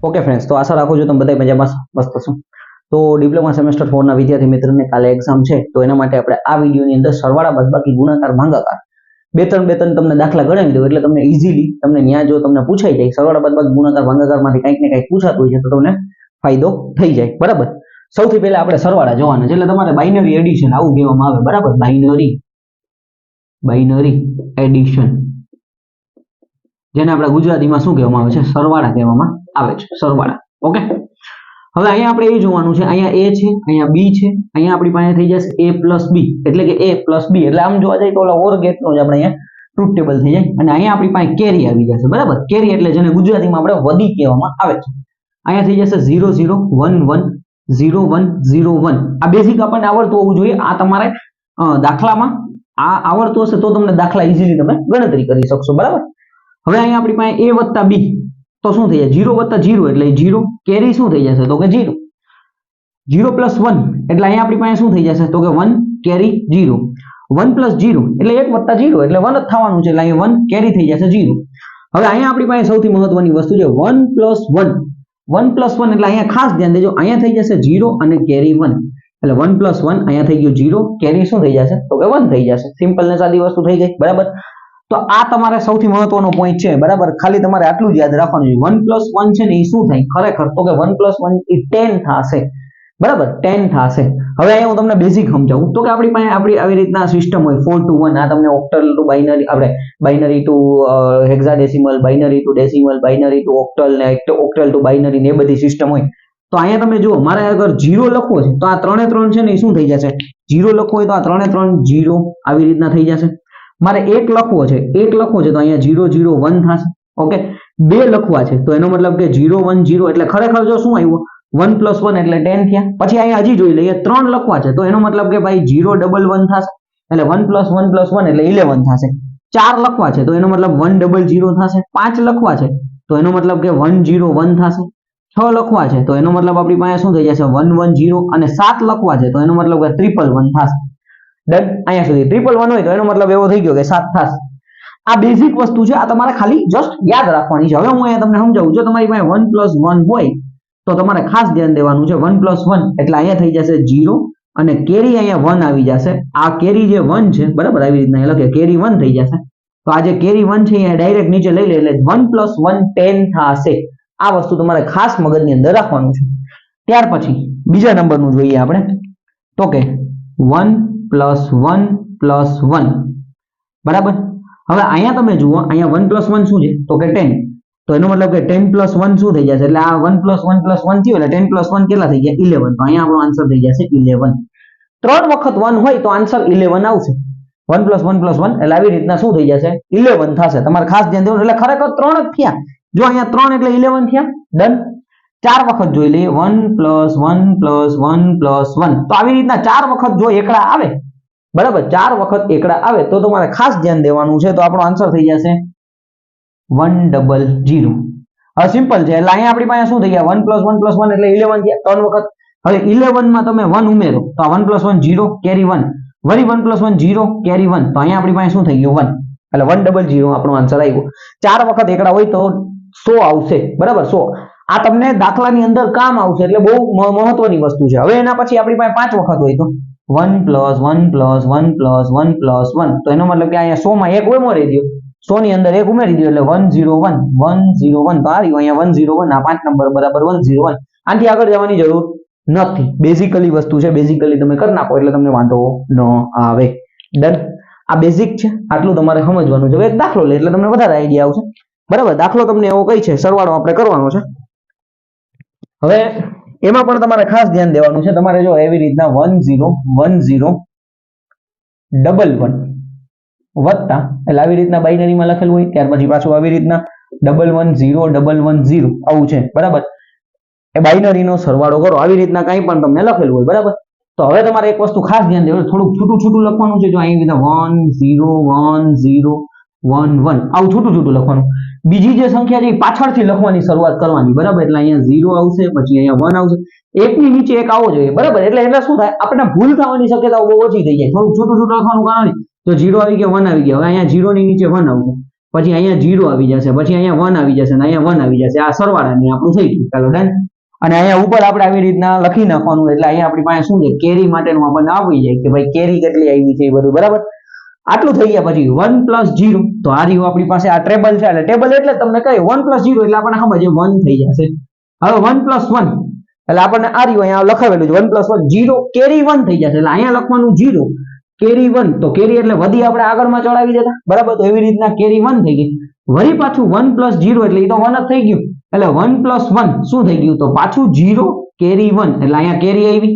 Okay friends, તો આશા રાખું છું તમે બધા મજામાં મસ્ત છો. તો ડિપ્લોમા સેમેસ્ટર 4 ના વિદ્યાર્થી મિત્રોને કાલે એક્ઝામ છે, તો એના માટે આપણે આ વિડીયોની અંદર સરવાળા બાદબાકી ગુણાકાર ભાગાકાર બે ત્રણ તમને દાખલા ગણાવી દઉં એટલે તમને ઇઝીલી તમને ન્યા જો તમને પૂછાઈ જાય સરવાળા બાદબાકી ગુણાકાર ભાગાકારમાંથી કંઈક ને કંઈક પૂછાતું હોય છે તો તમને ફાયદો થઈ જાય. બરાબર, સૌથી પહેલા આપણે સરવાળા જોવાના છે એટલે તમારે બાઇનરી એડિશન આવું કહેવામાં આવે. બરાબર, બાઇનરી એડિશન જેને આપણે ગુજરાતીમાં શું કહેવામાં આવે છે? સરવાળા કહેવામાં આવે છે. સરવાળા. ઓકે, હવે અહીંયા આપણે એ જોવાનું છે, અહીંયા a છે, અહીંયા b છે, અહીંયા આપણી પાસે થઈ જશે a plus b એટલે કે a plus b એટલે આમ જોવા જાય તો ઓલા ઓર ગેટનો જ આપણે અહીંયા ટ્રુથ ટેબલ થઈ જાય અને અહીંયા આપણી પાસે કેરી આવી જશે. બરાબર, કેરી એટલે જેને ગુજરાતીમાં આપણે વધી કહેવામાં આવે છે. અહીંયા થઈ જશે 0 0 1 1 0 1 0 1. આ બેઝિક આપણને આવડતું હોવું જોઈએ. આ તમારે દાખલામાં આ આવડતું હશે તો તમને દાખલા ઇઝીલી તમે ગણતરી કરી શકશો. બરાબર, હવે અહીંયા આપણી પાસે a વત્તા b તો શું થઈ જાય? 0 વત્તા 0 એટલે 0. કેરી શું થઈ જશે? તો કે 0. 0 plus 1 એટલે અહીંયા આપણી પાસે શું થઈ જશે? તો કે 1 કેરી 0. 1 plus 0 એટલે 1 વત્તા 0 એટલે 1 જ થવાનું છે એટલે અહીંયા 1 કેરી થઈ જશે 0. હવે અહીંયા આપણી પાસે સૌથી મહત્વની વસ્તુ છે 1 plus 1. 1 plus 1 એટલે અહીંયા ખાસ ધ્યાન દેજો, અહીંયા થઈ જશે 0 અને કેરી 1 એટલે 1 plus 1 અહીંયા થઈ ગયું 0, કેરી શું થઈ જશે? તો કે 1 થઈ જશે. સિમ્પલ ને સાદી વસ્તુ થઈ ગઈ. બરાબર, તો આ તમારે સૌથી મહત્વનો પોઈન્ટ છે. બરાબર, ખાલી તમારે આટલું જ યાદ રાખવાનું છે. 1 plus 1 છે ને એ શું થાય ખરેખર? તો કે 1 plus 1 એ 10 થશે. બરાબર, 10 થશે. હવે અહીંયા હું તમને બેઝિક સમજાવું તો કે આપણી પાસે આવી રીતના સિસ્ટમ હોય 4 to 1. આ તમને ઓક્ટલ ટુ બાઇનરી, આપણે binary to hexadecimal, binary to decimal, binary to octal ને ઓક્ટલ ટુ બાઇનરી ને એ બધી સિસ્ટમ હોય. તો અહીંયા તમે જુઓ, મારે અગર 0 લખવો છે તો આ 3 3 છે ને એ શું થઈ જશે? 0 લખવો હોય તો આ 3 3 0 આવી રીતના થઈ જશે. મારે 1 લખવો છે તો અહીંયા 0 0 1 થશે. ઓકે, 2 લખવા છે તો એનો મતલબ કે 0 1 0 એટલે ખરેખર જો શું આવ્યું? 1 plus 1 એટલે 10 થયા. પછી અહીંયા હજી જોઈ લઈએ, 3 લખવા છે તો એનો મતલબ કે ભાઈ 0 1 1 થશે એટલે 1 plus 1 plus 1 એટલે 11 થશે. 4 લખવા છે તો એનો મતલબ 1 0 0 થશે. 5 લખવા છે તો એનો મતલબ કે 1 0 1 થશે. 6 લખવા છે તો એનો મતલબ આપણી પાસે શું થઈ જશે? 1 1 0 અને 7 લખવા છે તો એનો મતલબ કે 1 1 થશે. ડન, અહીંયા સુધી 1 1 1 હોય તો એનો મતલબ એવો થઈ ગયો કે 7 થશે. આ બેઝિક વસ્તુ છે, આ તમારે ખાલી જસ્ટ યાદ રાખવાની છે. હવે હું અહીંયા તમને સમજાવું, જો તમારી પાસે 1 plus 1 હોય તો તમારે ખાસ ધ્યાન દેવાનું છે 1 plus 1 એટલે અહીંયા થઈ જશે 0 અને કેરી અહીંયા 1 આવી જશે. આ કેરી જે 1 છે, બરાબર, આવી રીતના લખે કેરી 1 થઈ જશે. તો આ જે કેરી 1 છે અહીંયા ડાયરેક્ટ નીચે લઈ લે એટલે 1 plus 1 10 થશે. આ વસ્તુ તમારે ખાસ મગજની અંદર રાખવાનું છે. ત્યાર પછી બીજા નંબરનું જોઈએ આપણે તો કે 1 plus 1 plus 1. બરાબર, હવે અહીંયા તમે જુઓ, અહીંયા 1 plus 1 શું છે? તો કે 10. તો એનો મતલબ કે 10 plus 1 શું થઈ જશે? એટલે આ 1 plus 1 plus 1 થયું એટલે 10 plus 1 કેટલા થઈ ગયા? 11. તો અહીંયા આપણો આન્સર થઈ જશે 11. 3 વખત 1 હોય તો આન્સર 11 આવશે. 1 plus 1 plus 1 એટલે આવી રીતના શું થઈ જશે? 11 થશે. તમારે ખાસ ધ્યાન દેવાનું. એટલે ખરેખર 3 જ થયા. જો અહીંયા 3 એટલે 11 થયા. ડન. 4 વખત જોઈ લઈએ, 1 plus 1 plus 1 plus 1. તો આવી રીતના 4 વખત જો એકડા આવે, બરાબર, 4 વખત એકડા આવે તો તમારે ખાસ ધ્યાન દેવાનું છે. તો આપણો આન્સર થઈ જશે 100. હવે સિમ્પલ છે એટલે અહીંયા આપણી પાસે શું થઈ ગયા? 1 plus 1 plus 1 એટલે 11 થયા 3 વખત. હવે 11 માં તમે 1 ઉમેરો તો આ 1 plus 1 0 કેરી 1, વળી 1 plus 1 0 કેરી 1. તો અહીંયા આપણી પાસે શું થઈ ગયું? 1 એટલે 100 આપણો આન્સર આવ્યો. 4 વખત એકડા હોય તો 100 આવશે. બરાબર, 100. આ તમને દાખલાની અંદર કામ આવશે એટલે બહુ મહત્વની વસ્તુ છે. હવે એના પછી આપણી પાસે 5 વખત હોય તો 1 plus 1 plus 1 plus 1 plus 1. તો એનો મતલબ કે અહીંયા 100 માં 1 ઉમેરી દો, 100 ની અંદર 1 ઉમેરી દો એટલે 101 101. તો આ રહ્યું અહીંયા 101. આ 5 નંબર બરાબર 101. આથી આગળ જવાની જરૂર નથી. બેઝિકલી વસ્તુ છે, બેઝિકલી તમે કરી નાખો એટલે તમને વાંધો ન આવે. ડન, આ બેઝિક છે, આટલું તમારે સમજવાનું છે. હવે એક દાખલો લે એટલે તમને વધારે આઈડિયા આવશે. બરાબર, દાખલો તમને એવો કઈ છે, સરવાળો આપણે કરવાનો છે. હવે એમાં પણ તમારે ખાસ ધ્યાન દેવાનું છે. તમારે જો એવી રીતના 1 0 1 0 1 1 વત્તા એટલે આવી રીતના બાઇનરીમાં લખેલું હોય, ત્યાર પછી પાછું આવી રીતના 1 1 0 1 1 0 આવું છે. બરાબર, એ બાઇનરીનો સરવાળો કરો, આવી રીતના કંઈ પણ તમને લખેલું હોય. બરાબર, તો હવે તમારે એક વસ્તુ ખાસ ધ્યાન દેવાનું, થોડુંક છૂટું છૂટું લખવાનું છે. જો આવી રીતના 1 0 1 0 1 1 આવું છૂટું છૂટું લખવાનું. બીજી જે સંખ્યા છે પાછળથી લખવાની શરૂઆત કરવાની. બરાબર, એટલે અહીંયા 0 આવશે, પછી અહીંયા 1 આવશે, એકની નીચે એક આવો જોઈએ. બરાબર, એટલે શું થાય? આપણને ભૂલ થવાની શક્યતાઓ બહુ ઓછી થઈ જાય. થોડું છૂટું છૂટું લખવાનું કારણ તો 0 આવી ગયો, 1 આવી ગયો. હવે અહીંયા 0 ની નીચે 1 આવશે, પછી અહીંયા 0 આવી જશે, પછી અહીંયા 1 આવી જશે અને અહીંયા 1 આવી જશે. આ સરવાળાની આપણું થઈ ગયું. ચાલો ડન. અને અહીંયા ઉપર આપણે આવી રીતના લખી નાખવાનું, એટલે અહીંયા આપણી પાસે શું છે, કેરી માટેનું આપણને આવી જાય કે ભાઈ કેરી કેટલી આવી છે એ બધું. બરાબર, આટલું થઈ ગયા. પછી 1 + 0, તો આ રહ્યું આપણી પાસે આ ટેબલ છે. એટલે ટેબલ એટલે તમને કહ્યું 1 + 0 એટલે આપણને ખબર છે 1 થઈ જશે. હવે 1 + 1 એટલે આપણને આ રહ્યું અહીંયા લખાવેલું છે 1 + 1 0, કેરી 1 થઈ જશે. એટલે અહીંયા લખવાનું 0 કેરી 1, તો કેરી એટલે વધી આપણે આગળમાં ચડાવી દેતા. બરાબર, તો એવી રીતના કેરી 1 થઈ ગઈ. વળી પાછું 1 + 0 એટલે એ તો 1 જ થઈ ગયું. એટલે 1 + 1 શું થઈ ગયું, તો પાછું 0 કેરી 1, એટલે અહીંયા કેરી આવી.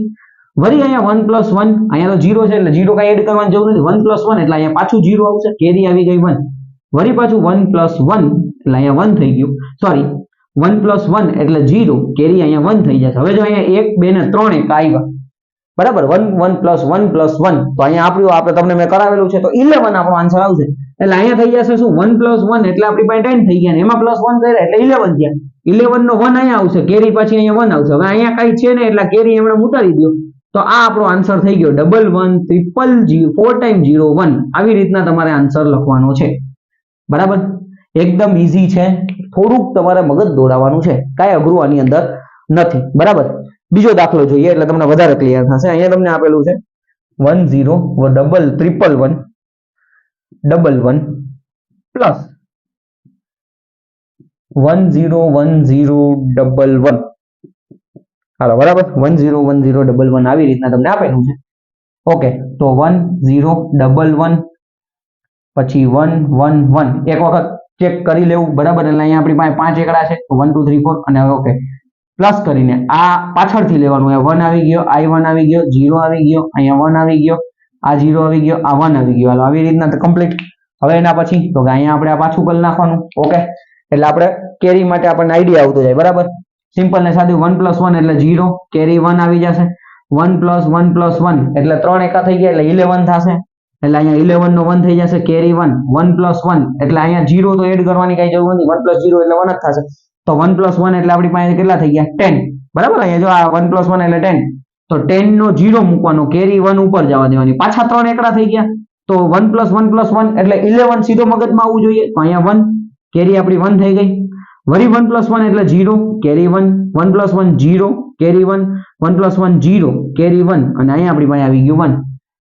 વળી અહીંયા 1 + 1, અહીંયા તો 0 છે એટલે 0 કઈ એડ કરવાની જરૂર નથી. 1 + 1 એટલે અહીંયા પાછું 0 આવશે, કેરી આવી ગઈ 1. વળી પાછું 1 + 1 એટલે અહીંયા 1 થઈ ગયું. સોરી, 1 + 1 એટલે 0, કેરી અહીંયા 1 થઈ જશે. હવે જો અહીંયા 1 2 ને 3 એક આવ્યા. બરાબર, 1 1 + 1 + 1, તો અહીંયા આપણે તમને મેં કરાવેલું છે, તો 11 આપણો આન્સર આવશે. એટલે અહીંયા થઈ જશે શું, 1 + 1 એટલે આપણી પાસે 10 થઈ ગયા, ને એમાં +1 કર્યા એટલે 11 થયા. 11 નો 1 અહીંયા આવશે, કેરી પછી અહીંયા 1 આવશે. હવે અહીંયા કઈ છે ને એટલે કેરી એમણે ઉતારી દો, તો આ આપણો આન્સર થઈ ગયો 11 000 4 × 0 1. આવી રીતના તમારે આન્સર લખવાનો છે. બરાબર, એકદમ ઈઝી છે, થોડુંક તમારે મગજ દોડાવવાનું છે, કાંઈ અઘરું આની અંદર નથી. બરાબર, બીજો દાખલો જોઈએ એટલે તમને વધારે ક્લિયર થશે. અહીંયા તમને આપેલું છે 1 0 1 1 1 1 પ્લસ 1 0 1 0 1 1. હાલો, બરાબર, 1 0 1 0 1 1 આવી રીતના તમને આપેલું છે. ઓકે, તો 1 0 1 1 પછી 1 1 1 એક વખત ચેક કરી લેવું. બરાબર, એટલે અહીંયા આપણી પાસે 5 એકડા છે, 1 2 3 4, અને ઓકે પ્લસ કરીને આ પાછળથી લેવાનું. અહીંયા 1 આવી ગયો, I1 આવી ગયો, 0 આવી ગયો, અહીંયા 1 આવી ગયો, આ 0 આવી ગયો, આ 1 આવી ગયો. હાલો, આવી રીતના કમ્પ્લીટ. હવે એના પછી તો કે અહીંયા આપણે આ પાછું કરી નાખવાનું. ઓકે, એટલે આપણે કેરી માટે આપણને આઈડિયા આવતો જાય. બરાબર, સિમ્પલ ને સાદું. 1 + 1 એટલે 0, કેરી 1 આવી જશે. 1 + 1 + 1 એટલે 3 એકા થઈ ગયા એટલે 11 થશે. એટલે અહીંયા 11 નો 1 થઈ જશે, કેરી 1. 1 + 1 એટલે અહીંયા 0 તો એડ કરવાની કઈ જરૂર નથી, 1 + 0 એટલે 1 જ થશે. તો 1 + 1 એટલે આપણી પાસે કેટલા થઈ ગયા, 10. બરાબર, અહીંયા જો આ 1 + 1 એટલે 10, તો 10 નો 0 મૂકવાનો, કેરી 1 ઉપર જવા દેવાની. પાછા 3 એકડા થઈ ગયા, તો 1 + 1 + 1 એટલે 11 સીધો મગજમાં આવવું જોઈએ. તો અહીંયા 1, કેરી આપણી 1 થઈ ગઈ. વળી 1 + 1 એટલે 0, કેરી 1. 1 + 1 0, કેરી 1. 1 + 1 0, કેરી 1, અને અહીંયા આપણી પાસે આવી ગયું 1.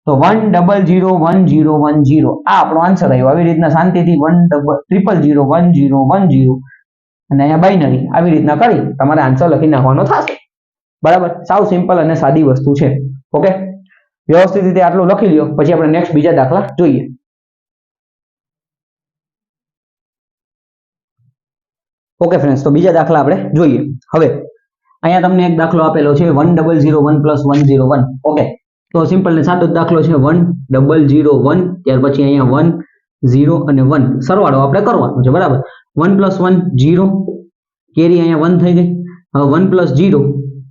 તો 1 0 0 1 0 1 0 આ આપણો આન્સર આવ્યો. આવી રીતના શાંતિથી 1 0 0 1 0 1 0 અને અહીંયા બાઇનરી આવી રીતના કરી તમારે આન્સર લખી નાખવાનો થશે. બરાબર, સાવ સિમ્પલ અને સાદી વસ્તુ છે. ઓકે, વ્યવસ્થિત રીતે આટલું લખી લ્યો, પછી આપણે નેક્સ્ટ બીજા દાખલા જોઈએ. ઓકે ફ્રેન્ડ્સ, તો બીજા દાખલા આપણે જોઈએ. હવે અહીંયા તમને એક દાખલો આપેલો છે 1 0 0 1 + 1 0 1. ઓકે, તો સિમ્પલ ને સાદો દાખલો છે 1 0 0 1, ત્યાર પછી અહીંયા 1 0 અને 1 સરવાળો આપણે કરવાનો છે. બરાબર, 1 + 1 0, કેરી અહીંયા 1 થઈ ગઈ. હવે 1 + 0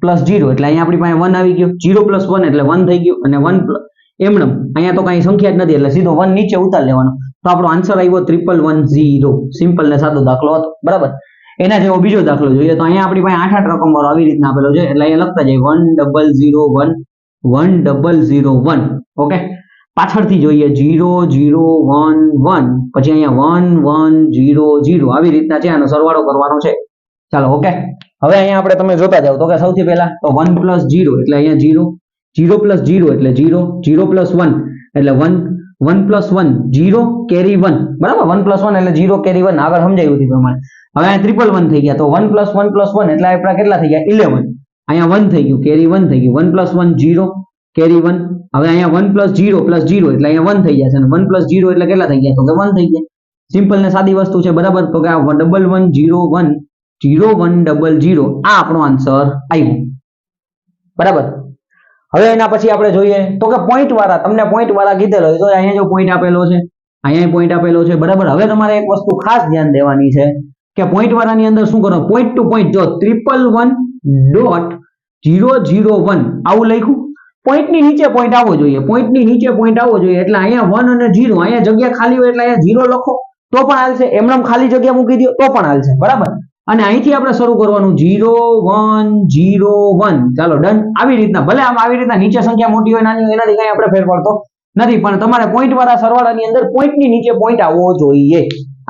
+ 0 એટલે અહીંયા આપણી પાસે 1 આવી ગયો. 0 + 1 એટલે 1 થઈ ગયું, અને 1 એમણમ અહીંયા તો કઈ સંખ્યા જ નથી એટલે સીધો 1 નીચે ઉતાર લેવાનો. તો આપણો આન્સર આવ્યો 1110. સિમ્પલ ને સાદો દાખલો હતો. બરાબર, એના જેવો બીજો દાખલો જોઈએ. તો અહીંયા આપણી પાસે 8 રકમ વાળો આવી રીતના આપેલો છે, એટલે અહીંયા લખતા જાય 1 0 0 1 1 0 0 1. ઓકે, પાછળથી જોઈએ 0 0 1 1, પછી અહીંયા 1 1 0 0 આવી રીતના છે, આનો સરવાળો કરવાનો છે. ચાલો, ઓકે, હવે અહીંયા આપણે તમે જોતા જાવ તો કે સૌથી પહેલા તો 1 + 0 એટલે અહીંયા 0, 0 + 0 એટલે 0, 0 + 1 એટલે 1, 1 + 1 0, કેરી 1. બરાબર, 1 + 1 એટલે 0, કેરી 1 આગળ સમજાયું હતું પ્રમાણે. હવે અહીંયા 1 1 થઈ ગયા, તો 1 + 1 + 1 એટલે આપણા કેટલા થઈ ગયા, 11. અહીંયા 1 થઈ ગયું, કેરી 1 થઈ ગયું. 1 + 1 0, કેરી 1. હવે અહીંયા 1 + 0 + 0 એટલે અહીંયા 1 થઈ જશે, અને 1 + 0 એટલે કેટલા થઈ ગયા, તો કે 1 થઈ ગયા. સિમ્પલ ને સાદી વસ્તુ છે. બરાબર, તો કે 1 1 0 1 0 1 0 0 આ આપણો આન્સર આવ્યો. બરાબર, હવે એના પછી આપણે જોઈએ તો કે પોઈન્ટ વાળા, તમને પોઈન્ટ વાળા કીધેલો તો અહીંયા જો પોઈન્ટ આપેલો છે, અહીંયા પોઈન્ટ આપેલો છે. બરાબર, હવે તમારે એક વસ્તુ ખાસ ધ્યાન દેવાની છે કે પોઈન્ટ વાળાની અંદર શું કરો, પોઈન્ટ ટુ પોઈન્ટ જો 111.001 આવું લખ્યું, પોઈન્ટ ની નીચે પોઈન્ટ આવવો જોઈએ, પોઈન્ટ ની નીચે પોઈન્ટ આવવો જોઈએ. એટલે અહીંયા 1 અને 0, અહીંયા જગ્યા ખાલી હોય એટલે અહીંયા 0 લખો તો પણ હાલશે, એમનેમ ખાલી જગ્યા મૂકી દો તો પણ હાલશે. બરાબર, અને અહીંથી આપણે શરૂ કરવાનું 0 1 0 1. ચાલો ડન. આવી રીતના ભલે આમ આવી રીતના નીચે સંખ્યા મોટી હોય નાની હોય એનાથી કઈ આપણે ફેર પડતો નથી, પણ તમારે પોઈન્ટ વાળા સરવાળાની અંદર પોઈન્ટ ની નીચે પોઈન્ટ આવવો જોઈએ.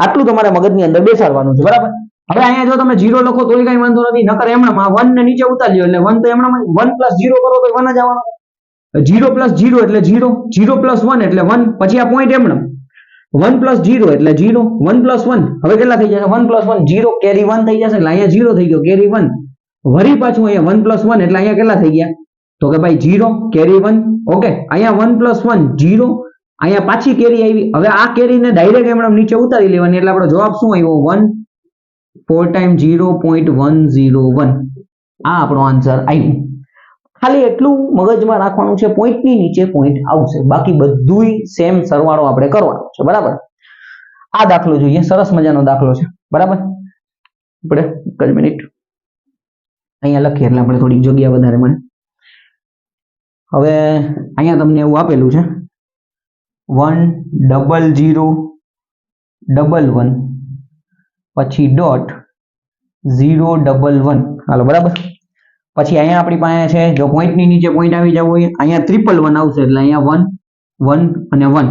આટલું તમારે મગજની અંદર બેસાડવાનું છે, બરાબર. હવે અહીંયા જો તમે 0 લખો તોય કઈ વાંધો નથી, નકર એમણામાં 1 ને નીચે ઉતારી લો એટલે 1 તો એમણામાં 1 + 0 કરો તો 1 જ આવવાનો. 0 + 0 એટલે 0, 0 + 1 એટલે 1, પછી આ પોઈન્ટ એમણામ 1 + 0 એટલે 0, 1 + 1 હવે કેટલા થઈ જશે? 1 + 1 0, કેરી 1 થઈ જશે એટલે અહીંયા 0 થઈ ગયો, કેરી 1. વળી પાછું અહીંયા 1 + 1 એટલે અહીંયા કેટલા થઈ ગયા? તો કે ભાઈ 0, કેરી 1. ઓકે, અહીંયા 1 + 1 0, અહીંયા પાછી કેરી આવી. હવે આ કેરીને ડાયરેક્ટ એમણામ નીચે ઉતારી લેવાની એટલે આપણો જવાબ શું આવ્યો? 1 4 ટાઈમ 0.101. આ આપણો આન્સર આવ્યો. ખાલી એટલું મગજમાં રાખવાનું છે, પોઈન્ટની નીચે પોઈન્ટ આવશે, બાકી બધુંય સેમ સરવાળો આપણે કરવાનો છે, બરાબર. આ દાખલો જોઈએ, સરસ મજાનો દાખલો છે, બરાબર. આપણે એક જ મિનિટ અહીંયા લખીએ એટલે આપણે થોડી જગ્યા વધારે મળે. હવે અહીંયા તમને એવું આપેલું છે 10011 પછી ડોટ 011. હાલો, બરાબર. પછી અહીંયા આપણી પાસે છે, જો પોઈન્ટની નીચે પોઈન્ટ આવી જવો હોય અહીંયા 111 આવશે એટલે અહીંયા 1 1 અને 1.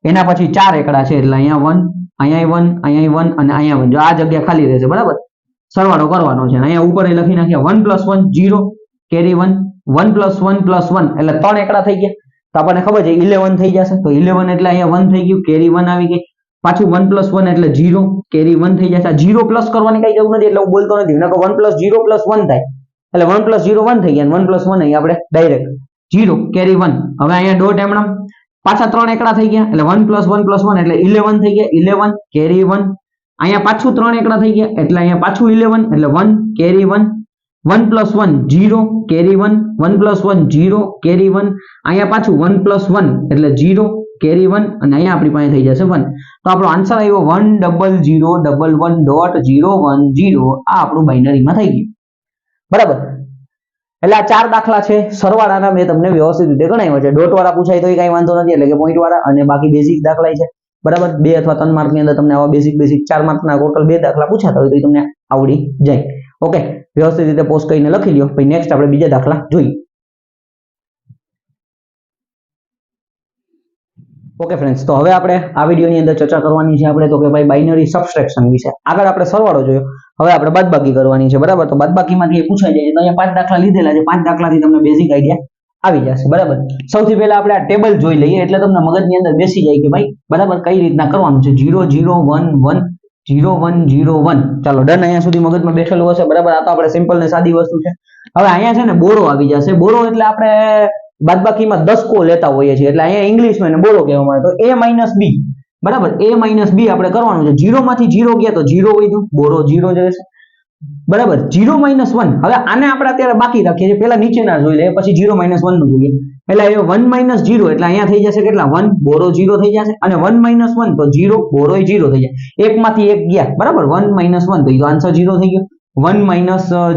એના પછી 4 એકડા છે એટલે અહીંયા 1, અહીંયા 1, અહીંયા 1 અને અહીંયા 1. જો આ જગ્યા ખાલી રહેશે, બરાબર. સરવાળો કરવાનો છે. અહીંયા ઉપર લખી નાખ્યા 1 + 1 0, કેરી 1, 1 + 1 + 1 એટલે 3 એકડા થઈ ગયા. તો આપણને ખબર છે 11 થઈ જશે, તો 11 એટલે અહીંયા 1 થઈ ગયું, કેરી 1 આવી ગઈ. પાછું 1 + 1 એટલે 0, કેરી 1 થઈ જશે. 0 પ્લસ કરવાની કઈ જરૂર નથી એટલે હું બોલતો નથી, નકર 1 + 0 + 1 થાય એટલે 1 + 0 1 થઈ ગયા, 1 + 1 અહીં આપણે ડાયરેક્ટ 0, કેરી 1. હવે અહીંયા ડોટ એમણામ પાછા 3 એકડા થઈ ગયા એટલે 1 + 1 + 1 એટલે 11 થઈ ગયા, 11 કેરી 1. અહીંયા પાછું 3 એકડા થઈ ગયા એટલે અહીંયા પાછું 11 એટલે 1 કેરી 1, 1 + 1 0, કેરી 1, 1 + 1 0, કેરી 1. અહીંયા પાછું 1 + 1 એટલે 0, કેરી 1 અને અહીંયા આપણી પાસે થઈ જશે 1. તો આપણો આન્સર આવ્યો 10011.010. આ આપણું બાઇનરીમાં થઈ ગયું, બરાબર. એટલે આ 4 દાખલા છે સરવાળાના, મેં તમને વ્યવસ્થિત રીતે ગણાવ્યા છે. ડોટ વાળા પૂછાય તો કઈ વાંધો નથી, એટલે કે પોઈન્ટ વાળા, અને બાકી બેઝિક દાખલા છે, બરાબર. 2 અથવા 3 માર્કની અંદર તમને આવા બેઝિક 4 માર્કના ટોટલ 2 દાખલા પૂછાતા હોય તો તમને આવડી જાય. ઓકે, વ્યવસ્થિત રીતે પોસ્ટ કરીને લખી લ્યો. પછી નેક્સ્ટ આપણે બીજા દાખલા જોઈએ. ઓકે ફ્રેન્ડ્સ, તો હવે આપણે આ વિડીયોની અંદર ચર્ચા કરવાની છે આપણે તો કે ભાઈ બાઇનરી સબટ્રેક્શન વિશે. આગળ આપણે સરવાળો જોયો, હવે આપણે બાદબાકી કરવાની છે, બરાબર. તો બાદબાકીમાંથી પૂછાઈ જાય તો અહીંયા 5 દાખલા લીધેલા છે. 5 દાખલાથી તમને બેઝિક આઈડિયા આવી જશે, બરાબર. સૌથી પહેલા આપણે આ ટેબલ જોઈ લઈએ એટલે તમને મગજની અંદર બેસી જાય કે ભાઈ બરાબર કઈ રીતના કરવાનું છે. 0 0 1 1 0 1 0 1. ચાલો ડન, અહીંયા સુધી મગજમાં બેઠેલું હશે, બરાબર. આ તો આપણે સિમ્પલ ને સાદી વસ્તુ છે. હવે અહીંયા છે ને બોરો આવી જશે. બોરો એટલે આપણે બાદબાકીમાં દસકો લેતા હોઈએ છીએ એટલે અહીંયા ઇંગ્લિશમાં એને બોરો કહેવામાં આવે. તો a - b, બરાબર. a - b આપણે કરવાનું છે. 0 માંથી 0 ગયા તો 0 વધ્યું, બોરો 0 જ રહેશે, બરાબર. 0 - 1 હવે આને આપણે અત્યારે બાકી રાખીએ છીએ, પહેલા નીચેના જોઈ લઈએ પછી 0 - 1 નું જોઈએ. એટલે 1 - 0 એટલે અહીંયા થઈ જશે કેટલા? 1, બોરો 0 થઈ જશે, અને 1 - 1 તો 0, બોરો 0 થઈ જાય. એક માંથી એક ગયા, બરાબર. 1 - 1 તો આન્સર 0 થઈ ગયો. 1 -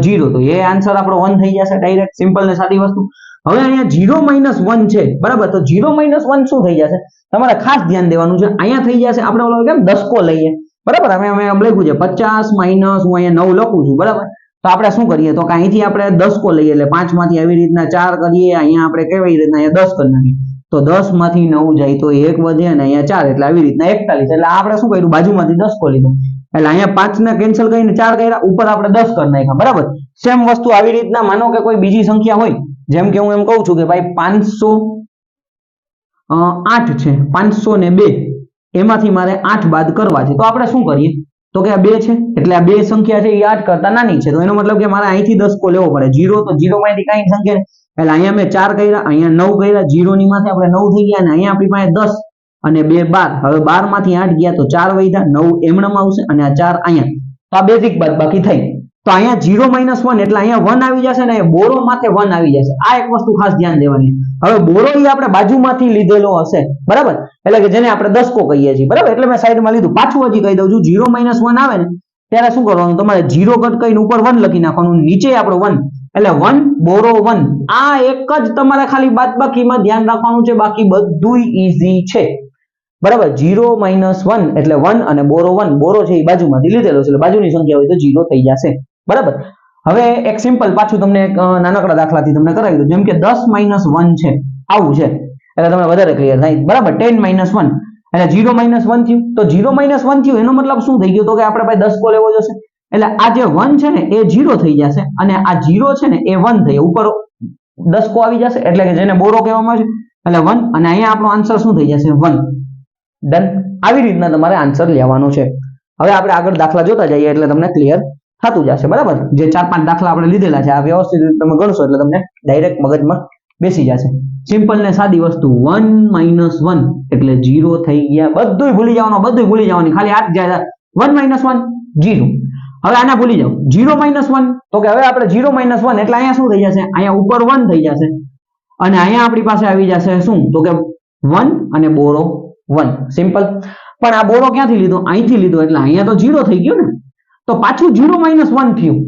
0 તો એ આન્સર આપણો 1 થઈ જશે ડાયરેક્ટ, સિમ્પલ ને સાદી વસ્તુ. હવે અહીંયા 0 - 1 છે, બરાબર. તો 0 - 1 શું થઈ જશે તમારે ખાસ ધ્યાન દેવાનું છે. અહીંયા થઈ જશે આપણે ઓલો કેમ દસકો લઈએ, બરાબર. અમે લખ્યું છે 50 માઇનસ, હું અહીંયા 9 લખું છું, બરાબર. તો આપણે શું કરીએ તો કે અહીંથી આપણે દસકો લઈએ એટલે 5 માંથી આવી રીતના 4 કરીએ, અહીંયા આપણે કેવી રીતના અહીંયા 10 કરી નાખીએ તો 10 માંથી 9 જાય તો 1 વધે અને અહીંયા 4 એટલે આવી રીતના 41. એટલે આપણે શું કર્યું, બાજુમાંથી દસકો લીધો એટલે અહીંયા 5 ને કેન્સલ કરીને 4 કર્યા, ઉપર આપણે 10 કરી નાખ્યા, બરાબર. સેમ વસ્તુ આવી રીતના માનો કે કોઈ બીજી સંખ્યા હોય, જેમ કે હું એમ કહું છું કે ભાઈ 508 છે, 502 એમાંથી મારે 8 બાદ કરવા છે, તો આપણે શું કરીએ તો કે આ 2 છે એટલે આ 2 સંખ્યા છે એ 8 કરતા નાની છે, તો એનો મતલબ કે મારે અહીંથી દસકો લેવો પડે. 0 તો 0 માંથી કઈ સંખ્યા એટલે અહીંયા મેં 4 કર્યા, અહીંયા 9 કર્યા, 0 ની માથે આપણે 9 થઈ ગયા, અને અહીંયા આપણી પાસે 10 અને 2 12. હવે 12 માંથી 8 ગયા તો 4 વધ્યા, 9 એમણમ આવશે અને આ 4 અહીંયા. તો આ બેઝિક બાદબાકી થઈ. તો અહીંયા 0 - 1 એટલે અહીંયા 1 આવી જશે ને બોરો માથે 1 આવી જશે. આ એક વસ્તુ ખાસ ધ્યાન દેવાની. હવે બોરો એ આપણે બાજુમાંથી લીધેલો હશે, બરાબર. એટલે કે જેને આપણે દસકો કહીએ છીએ, બરાબર. એટલે મેં સાઈડમાં લીધું. પાછું હજી કહી દઉં છું, 0 - 1 આવે ને ત્યારે શું કરવાનું, તમારે 0 કટ કરીને ઉપર 1 લખી નાખવાનું, નીચે આપણો 1 એટલે 1 બોરો 1. આ એક જ તમારે ખાલી બાદબાકીમાં ધ્યાન રાખવાનું છે, બાકી બધું ઈઝી છે, બરાબર. 0 - 1 એટલે 1 અને બોરો 1. બોરો છે એ બાજુમાંથી લીધેલો છે એટલે બાજુની સંખ્યા હોય તો 0 થઈ જશે, બરાબર. હવે એક સિમ્પલ પાછું તમને એક નાનકડા દાખલાથી તમને કરાવી દઉં. જેમ કે 10 - 1 છે, આવું છે એટલે તમને વધારે ક્લિયર થાય, બરાબર. 10 - 1 એટલે 0 - 1 થયું. તો 0 - 1 થયું એનો મતલબ શું થઈ ગયો તો કે આપણે ભાઈ 10 કો લેવો જશે એટલે આ જે 1 છે ને એ 0 થઈ જશે અને આ 0 છે ને એ 1 થઈ ઉપર 10 કો આવી જશે એટલે કે જેને બોરો કહેવામાં આવે છે એટલે 1 અને અહીંયા આપણો આન્સર શું થઈ જશે 1. ડન. આવી રીતના તમારે આન્સર લેવાનો છે. હવે આપણે આગળ દાખલા જોતા જઈએ એટલે તમને ક્લિયર થતું જશે બરાબર. જે 4-5 દાખલા આપણે લીધેલા છે આ વ્યવસ્થિત રીતે તમે ગણશો એટલે તમને ડાયરેક્ટ મગજમાં બેસી જશે. સિમ્પલ ને સાદી વસ્તુ 1 - 1 એટલે 0 થઈ ગયા. બધુંય ભૂલી જવાનું, બધુંય ભૂલી જવાનું, ખાલી આ જ જાય 1 - 1 0. હવે આને ભૂલી જાઓ 0 - 1 તો કે હવે આપણે 0 - 1 એટલે અહીંયા શું થઈ જશે અહીંયા ઉપર 1 થઈ જશે અને અહીંયા આપણી પાસે આવી જશે શું તો કે 1 અને બોરો 1. સિમ્પલ. પણ આ બોરો ક્યાંથી લીધો અહીંથી લીધો એટલે અહીંયા તો 0 થઈ ગયો ને તો પાછું 0 - 1 થયું.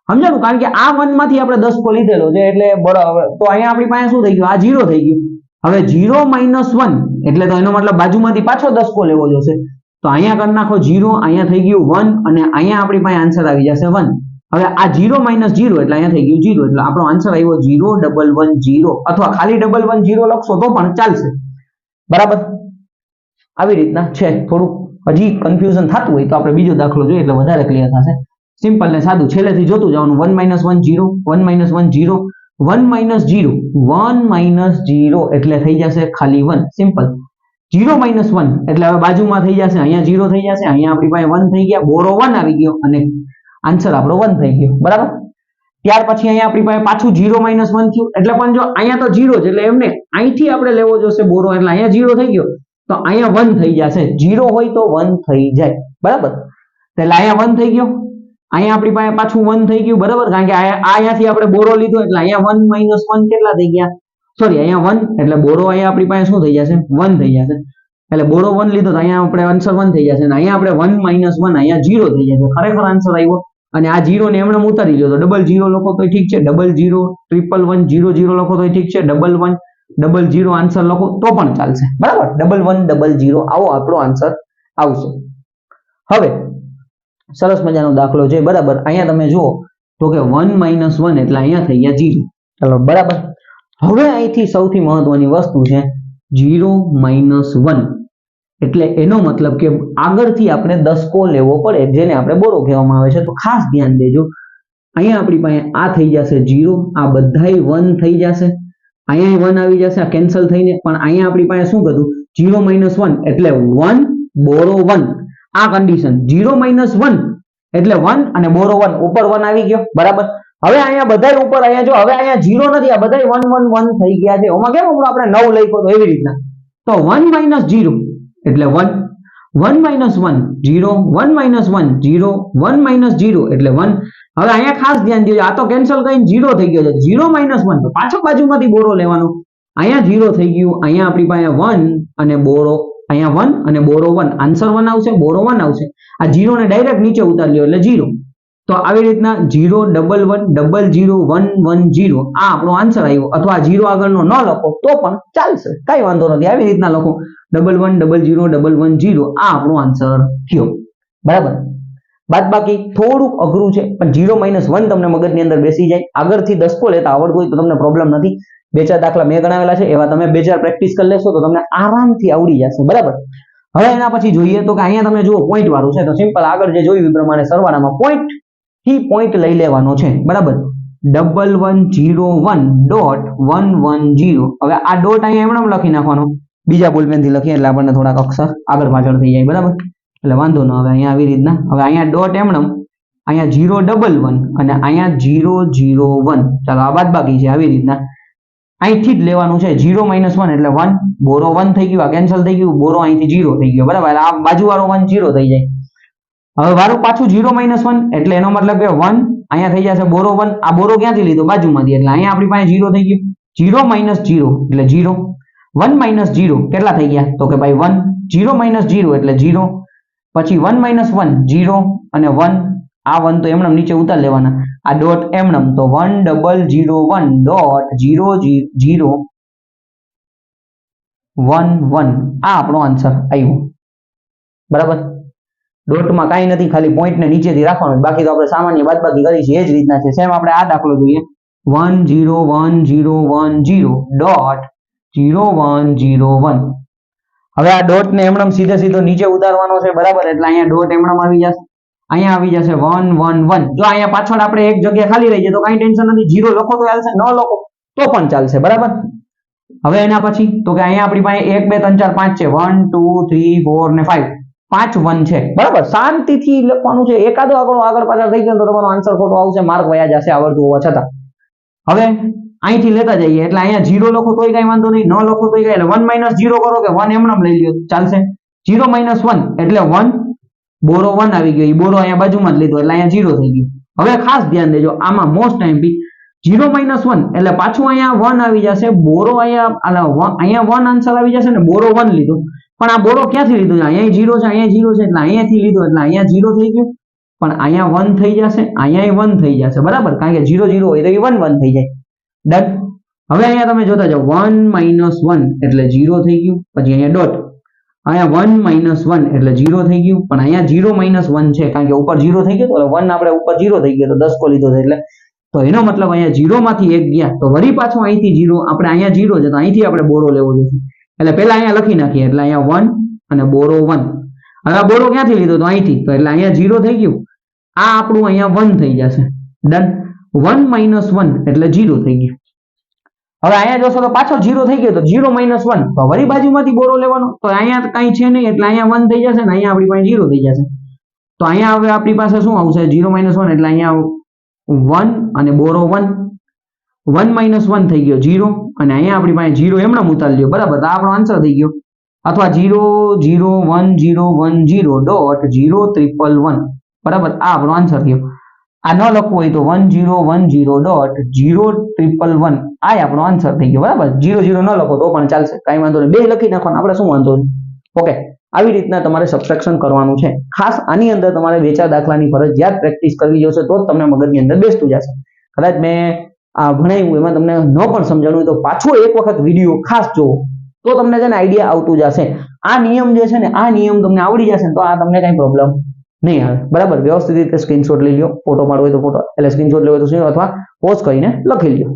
સમજાણું? કારણ કે આ 1 માંથી આપણે 10 કો લીધેલો છે એટલે બરાબર. તો અહીંયા આપણી પાસે શું થઈ ગયું આ 0 થઈ ગયું. હવે 0 - 1 એટલે તો એનો મતલબ બાજુમાંથી પાછો 10 કો લેવો જોશે. તો અહીંયા કરી નાખો 0 અહીંયા થઈ ગયું 1 અને અહીંયા આપણી પાસે આન્સર આવી જશે 1. હવે આ 0 - 0 એટલે અહીંયા થઈ ગયું 0 એટલે આપણો આન્સર આવ્યો 0 1 1 0 અથવા ખાલી 1 1 0 લખશો તો પણ ચાલશે બરાબર. આવી રીતના છે. થોડું હજી કન્ફ્યુઝન થતું હોય તો આપણે બીજો દાખલો જોઈએ એટલે વધારે ક્લિયર થશે. સિમ્પલ ને સાદું છેલ્લેથી જોતું જવાનું 1 - 1 0 1 - 1 0 1 - 0 1 - 0 એટલે થઈ જશે ખાલી 1. સિમ્પલ. 0 - 1 એટલે હવે બાજુમાં થઈ જશે અહીંયા 0 થઈ જશે અહીંયા આપણી પાસે 1 થઈ ગયા બોરો 1 આવી ગયો અને આન્સર આપણો 1 થઈ ગયો બરાબર. ત્યાર પછી અહીંયા આપણી પાસે પાછું 0 - 1 થયું એટલે પણ જો અહીંયા તો 0 જ એટલે એમને અહીંથી આપણે લેવો જોશે બોરો એટલે અહીંયા 0 થઈ ગયો તો અહીંયા 1 થઈ જશે. 0 હોય તો 1 થઈ જાય બરાબર. એટલે અહીંયા 1 થઈ ગયો અહીંયા આપણી પાસે પાછું 1 થઈ ગયું બરાબર કારણ કે અહીંયાથી આપણે બોરો લીધો એટલે અહીંયા 1 - 1 કેટલા થઈ ગયા સોરી અહીંયા 1 એટલે બોરો અહીંયા આપણી પાસે શું થઈ જશે 1 થઈ જશે. એટલે બોરો 1 લીધો તો અહીંયા આપણે આન્સર 1 થઈ જશે અને અહીંયા આપણે 1 - 1 અહીંયા 0 થઈ જશે. ખરેખર આન્સર આવ્યો અને આ 0 ને એમણે ઉતારી લ્યો તો 00 લખો તો ઠીક છે 00 111 00 લખો તો ઠીક છે 11 00 આન્સર લખો તો પણ ચાલશે બરાબર. 11 00 આવો આપણો આન્સર આવશે. હવે સરસ મજાનો દાખલો છે બરાબર. અહીંયા તમે જુઓ તો કે 1 - 1 એટલે અહીંયા થઈ ગયા 0. ચાલો બરાબર. હવે અહીંથી સૌથી મહત્વની વસ્તુ છે 0 - 1 એટલે એનો મતલબ કે આગળથી આપણે 10 કો લેવો પડે જેને આપણે બોરો કહેવામાં આવે છે. તો ખાસ ધ્યાન દેજો અહીંયા આપણી પાસે આ થઈ જશે 0 આ બધાય 1 થઈ જશે અહીંયા 1 આવી જશે આ કેન્સલ થઈને પણ અહીંયા આપણી પાસે શું કીધું 0 - 1 એટલે 1 બોરો 1 આ કન્ડિશન 0 - 1 એટલે 1 અને બોરો 1 ઉપર 1 આવી ગયો બરાબર. હવે અહીંયા બધાય ઉપર અહીંયા જો હવે અહીંયા 0 નથી આ બધાય 1 1 1 થઈ ગયા છે. ઓમાં કેમ આપણે 9 લખ્યો તો એવી રીતના તો 1 - 0 એટલે 1 1 - 1 0 1 - 1 0 1 - 0 એટલે 1. હવે અહીંયા ખાસ ધ્યાન દેજો આ તો કેન્સલ કરીને 0 થઈ ગયો છે 0 - 1 તો પાછો બાજુમાંથી બોરો લેવાનો અહીંયા 0 થઈ ગયું અહીંયા આપણી પાસે 1 અને બોરો અહીંયા 1 અને બોરો 1 આન્સર 1 આવશે બોરો 1 આવશે. આ 0 ને ડાયરેક્ટ નીચે ઉતારી લ્યો એટલે 0. તો આવી રીતના 0 1 1 0 1 1 0 આ આપણો આન્સર આવ્યો. અથવા 0 આગળનો ન લખો તો પણ ચાલશે કઈ વાંધો નથી. આવી રીતના લખો 1 1 0 1 1 0 આ આપણો આન્સર થયો બરાબર. બાદ બાકી થોડુંક અઘરું છે પણ 0 - 1 તમને મગજની અંદર બેસી જાય. આગળથી 10 કો લેતા આવડતું હોય તો તમને પ્રોબ્લેમ નથી. 2-4 દાખલા મેં ગણાવેલા છે એવા તમે 2-4 પ્રેક્ટિસ કરી લેશો તો તમને આરામથી આવડી જશે બરાબર. હવે એના પછી જોઈએ તો કે અહીંયા તમે જુઓ પોઈન્ટ વાળું છે તો સિમ્પલ આગળ જે જોયું એ પ્રમાણે સરવાળામાં પોઈન્ટ થી પોઈન્ટ લઈ લેવાનો છે બરાબર. 1101.110 હવે આ ડોટ અહીંયા એમણે લખી નાખવાનો બીજા બોલપેન થી લખીએ એટલે આપણને થોડાક અક્ષર આગળ પાછળ થઈ જાય બરાબર એટલે વાંધો ન આવે. અહીંયા આવી રીતના હવે અહીંયા ડોટ એમણે અહીંયા 011 અને અહીંયા 001 ચાલો આ બાદ બાકી છે આવી રીતના અહીંથી જ લેવાનું છે 0 - 1 એટલે 1 બોરો 1 થઈ ગયું આ કેન્સલ થઈ ગયું બોરો અહીંથી 0 થઈ ગયો બરાબર. આ બાજુવાળો 1 0 થઈ જાય. હવે વારું પાછું 0 - 1 એટલે એનો મતલબ કે 1 અહીંયા થઈ જશે બોરો 1 આ બોરો ક્યાંથી લીધો બાજુમાંથી એટલે અહીંયા આપણી પાસે 0 થઈ ગયું 0 - 0 એટલે 0 1 - 0 કેટલા થઈ ગયા તો કે ભાઈ 1 0 - 0 એટલે 0 પછી 1 - 1 0 અને 1 આ 1 તો એમણે નીચે ઉતાર લેવાના આ ડોટ એમણે તો 1001.001 આ આપણો આન્સર આવ્યો બરાબર. ડોટમાં કાંઈ નથી ખાલી પોઈન્ટ ને નીચેથી રાખવાનું બાકી તો આપણે સામાન્ય બાદબાકી કરી છે એ જ રીતના છે. સેમ આપણે આ દાખલો જોઈએ 101010.0101 હવે આ ડોટ ને એમણમ સીધે સીધો નીચે ઉતારવાનો છે બરાબર, એટલે અહીંયા ડોટ એમણમ આવી જશે, અહીંયા આવી જશે 1 1 1. જો અહીંયા પાછળ આપણે એક જગ્યા ખાલી રહી જાય તો કઈ ટેન્શન નથી, 0 લખો તો ચાલશે, ન લખો તો પણ ચાલશે બરાબર. હવે એના પછી તો કે અહીંયા આપણી પાસે 1 2 3 4 5 છે, 1 2 3 4 ને 5, 5 1 છે બરાબર. શાંતિથી લખવાનું છે, એકાદો આગળ પાછળ થઈ ગયો તો તમારો આન્સર ખોટો આવશે, માર્ક વયા જશે આવડતું હોવા છતાં. હવે અહીંથી લેતા જઈએ એટલે અહીંયા 0 લખો તોય કઈ વાંધો નહીં, ન લખો તોય કઈ, એટલે 1 0 કરો કે 1 એમનેમ લઈ લ્યો ચાલશે. 0 1 એટલે 1, બોરો 1 આવી ગયો, એ બોરો અહીંયા બાજુમાં જ લીધો એટલે અહીંયા 0 થઈ ગયું. હવે ખાસ ધ્યાન દેજો આમાં મોસ્ટ ટાઈમ બી 0 1 એટલે પાછું અહીંયા 1 આવી જશે, બોરો અહીંયા 1 આન્સર આવી જશે ને, બોરો 1 લીધો, પણ આ બોરો ક્યાંથી લીધો છે, અહીંયા 0 છે, અહીંયા 0 છે એટલે અહીંયાથી લીધો એટલે અહીંયા 0 થઈ ગયું, પણ અહીંયા 1 થઈ જશે, અહીંયા 1 થઈ જશે બરાબર, કારણ કે 0 0 હોય તો એ 1 1 થઈ જાય. ડન. હવે અહીંયા તમે જોતા જાઓ 1 1 એટલે 0 થઈ ગયું, પછી અહીંયા ડોટ, અહીંયા 1 1 એટલે 0 થઈ ગયું, પણ અહીંયા 0 1 છે કારણ કે ઉપર 0 થઈ ગયો તો 1 આપણે ઉપર 0 થઈ ગયો તો 10 કો લીધો છે એટલે, તો એનો મતલબ અહીંયા 0 માંથી 1 ગયા તો વળી પાછો અહીંથી 0, આપણે અહીંયા 0 છે તો અહીંથી આપણે બોરો લેવો જોઈએ, એટલે પહેલા અહીંયા લખી નાખીએ, એટલે અહીંયા 1 અને બોરો 1. હવે આ બોરો ક્યાંથી લીધો તો અહીંથી, તો એટલે અહીંયા 0 થઈ ગયું, આ આપણું અહીંયા 1 થઈ જશે. ડન. 1 1 એટલે 0 થઈ ગયું. હવે અહીંયા જોશો તો પાછો 0 થઈ ગયો તો 0 1 તો વળી બાજુમાંથી બોરો લેવાનો, તો અહીંયા કઈ છે નહીં એટલે અહીંયા 1 થઈ જશે ને અહીંયા આપણી પાસે 0 થઈ જશે. તો અહીંયા હવે આપણી પાસે શું આવશે, 0 1 એટલે અહીંયા 1 અને બોરો 1, 1 1 થઈ ગયો 0, અને અહીંયા આપણી પાસે 0 એમણે ઉતારી લ્યો બરાબર, તો આપણો આન્સર થઈ ગયો. અથવા 0 0 1 0 1 0 ડોટ 0 1 1 બરાબર, આ આપણો આન્સર થયો. આ ન લખવું હોય તો 1 0 1 0 ડોટ 0 1 1 આ આપણો આન્સર થઈ ગયો બરાબર. 0 0 ન લખો તો પણ ચાલશે, કઈ વાંધો નહીં, બે લખી નાખવાનું, આપણે શું વાંધો નહીં. ઓકે, આવી રીતના તમારે સબટ્રેક્શન કરવાનું છે. ખાસ આની અંદર તમારે વેચા દાખલાની ફરજિયાત પ્રેક્ટિસ કરવી જોશે, તો જ તમને મગજની અંદર બેસતું જશે. કદાચ મેં આ ભણાવ્યું એમાં તમને ન પણ સમજાણું તો પાછો એક વખત વિડીયો ખાસ જોવો, તો તમને છે ને આઈડિયા આવતું જશે. આ નિયમ જે છે ને, આ નિયમ તમને આવડી જશે ને તો આ તમને કઈ પ્રોબ્લેમ નહીં આવે બરાબર. વ્યવસ્થિત રીતે સ્ક્રીનશોટ લઈ લો, ફોટો પાડવો હોય તો ફોટો, એટલે સ્ક્રીનશોટ લેવો હોય તો અથવા પોઝ કરીને લખી લો.